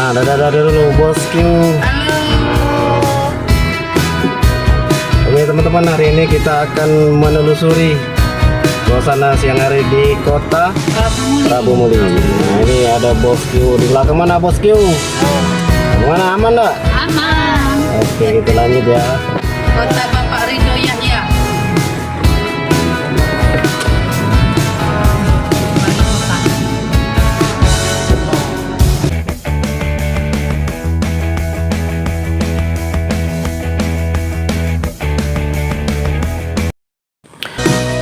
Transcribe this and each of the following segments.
Nah, dadah dulu bosku. Halo. Oke teman-teman, hari ini kita akan menelusuri suasana siang hari di kota Prabu Muli. Nah, ini ada bosku di belakang. Mana bosku? Mana, aman enggak? Aman. Oke, kita lanjut ya. Kota Bapak Ridho Yahya.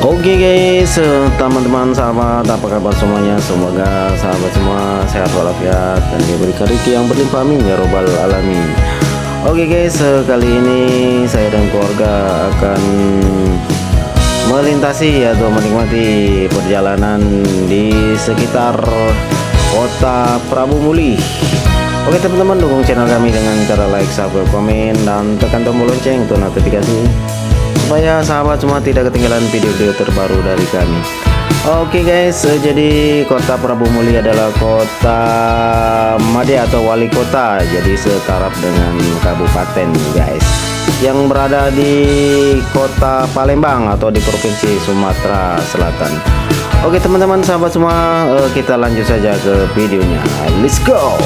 Oke guys, teman-teman sahabat, apa kabar semuanya? Semoga sahabat semua sehat walafiat dan diberikan rezeki yang berlimpah, amin ya robbal alamin. Oke guys, kali ini saya dan keluarga akan melintasi atau menikmati perjalanan di sekitar kota Prabu Muli. Oke teman-teman, dukung channel kami dengan cara like, subscribe, komen, dan tekan tombol lonceng untuk notifikasi supaya sahabat semua tidak ketinggalan video-video terbaru dari kami. Oke guys, jadi kota Prabu Muli adalah kota Made atau wali kota, jadi setaraf dengan kabupaten guys, yang berada di kota Palembang atau di provinsi Sumatera Selatan. Oke teman-teman sahabat semua, kita lanjut saja ke videonya. Let's go.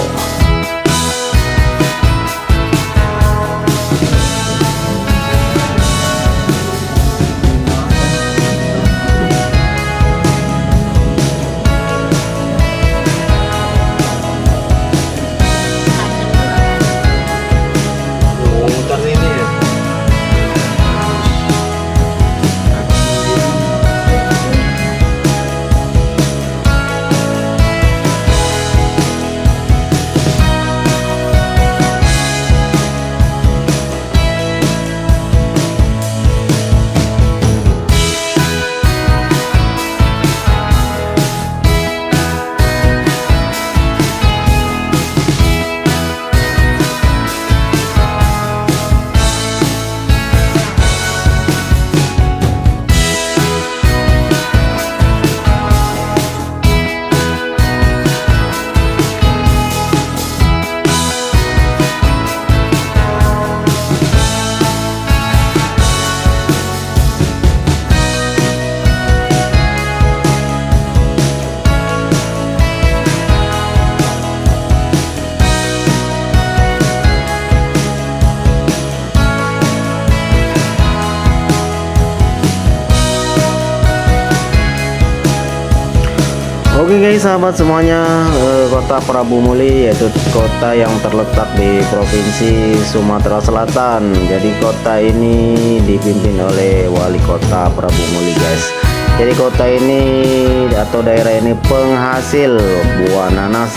Oke guys sahabat semuanya, kota Prabu Muli yaitu kota yang terletak di provinsi Sumatera Selatan. Jadi kota ini dipimpin oleh wali kota Prabu Muli guys. Jadi kota ini atau daerah ini penghasil buah nanas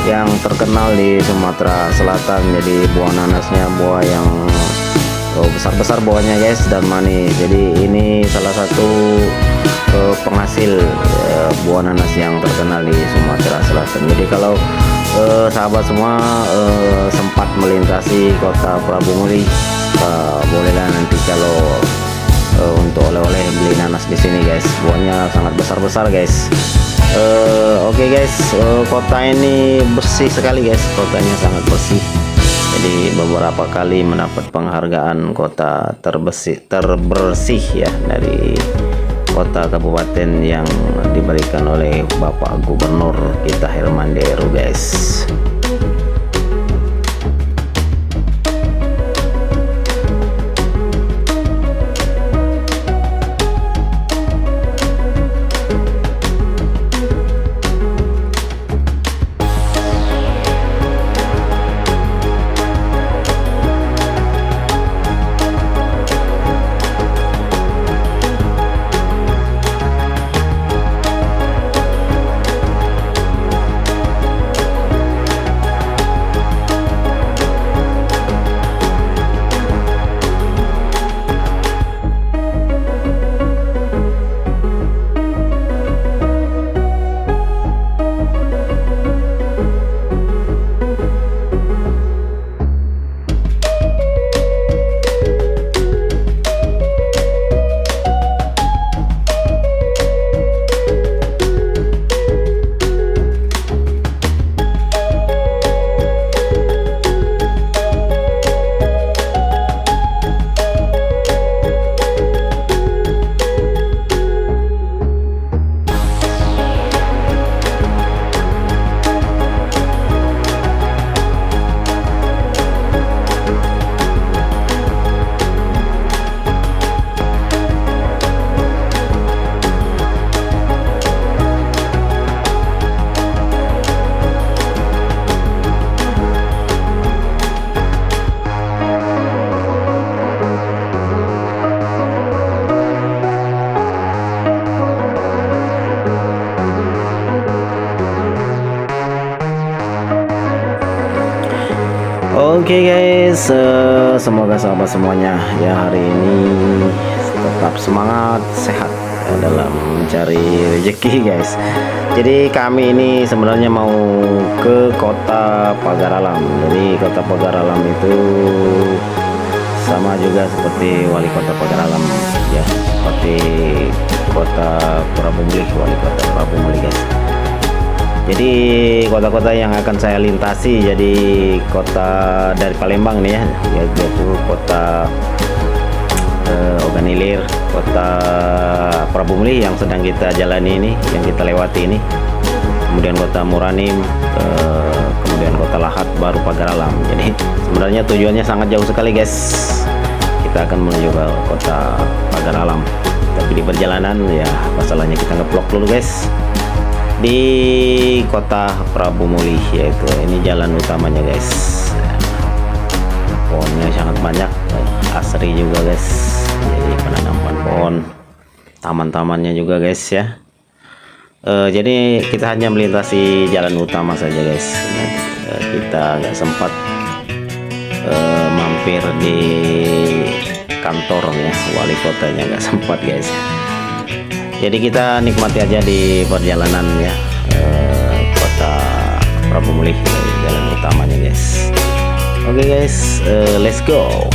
yang terkenal di Sumatera Selatan. Jadi buah nanasnya buah yang besar-besar buahnya guys dan manis. Jadi ini salah satu penghasil buah nanas yang terkenal di Sumatera Selatan. Jadi kalau sahabat semua sempat melintasi kota Prabu Muli, bolehlah nanti kalau untuk oleh-oleh beli nanas di sini guys. Buahnya sangat besar-besar guys. Oke guys, kota ini bersih sekali guys. Kotanya sangat bersih. Jadi beberapa kali mendapat penghargaan kota terbersih ya dari kota kabupaten yang diberikan oleh Bapak Gubernur kita Herman Deru guys. Oke guys, semoga sahabat semuanya ya hari ini tetap semangat, sehat ya, dalam mencari rezeki guys. Jadi kami ini sebenarnya mau ke kota Pagar Alam. Jadi kota Pagar Alam itu sama juga seperti wali kota Pagar Alam ya, seperti kota Prabu Muli, wali kota Prabu Muli guys. Jadi kota-kota yang akan saya lintasi, jadi kota dari Palembang nih ya, yaitu kota Ogan Ilir, kota Prabu Muli yang sedang kita jalani ini, yang kita lewati ini, kemudian kota Muranim, kemudian kota Lahat, baru Pagar Alam. Jadi sebenarnya tujuannya sangat jauh sekali guys. Kita akan menuju ke kota Pagar Alam, tapi di perjalanan ya masalahnya kita nge-vlog dulu guys di kota Prabu Muli, yaitu ini jalan utamanya guys. Pohonnya sangat banyak, asri juga guys, jadi penanaman pohon, taman-tamannya juga guys ya. Jadi kita hanya melintasi jalan utama saja guys. Kita nggak sempat mampir di kantornya wali kotanya, nggak sempat guys. Jadi kita nikmati aja di perjalanan ya, kota Prabu Muli, jalan utamanya guys. Oke guys, let's go.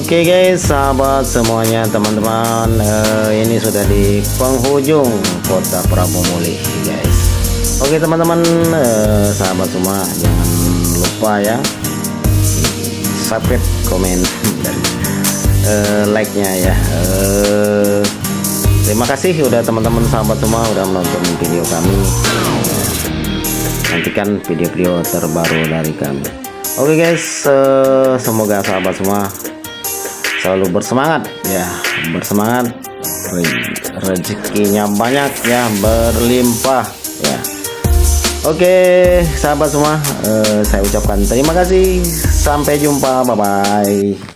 Oke guys, sahabat semuanya, teman-teman, ini sudah di penghujung kota Prabu Muli guys. Oke teman-teman, sahabat semua, jangan lupa ya subscribe, komen, dan like-nya ya. Terima kasih udah teman-teman sahabat semua udah menonton video kami. Nantikan video-video terbaru dari kami. Oke guys, semoga sahabat semua selalu bersemangat ya, bersemangat, rezekinya banyak ya, berlimpah ya. Oke sahabat semua, saya ucapkan terima kasih, sampai jumpa, bye bye.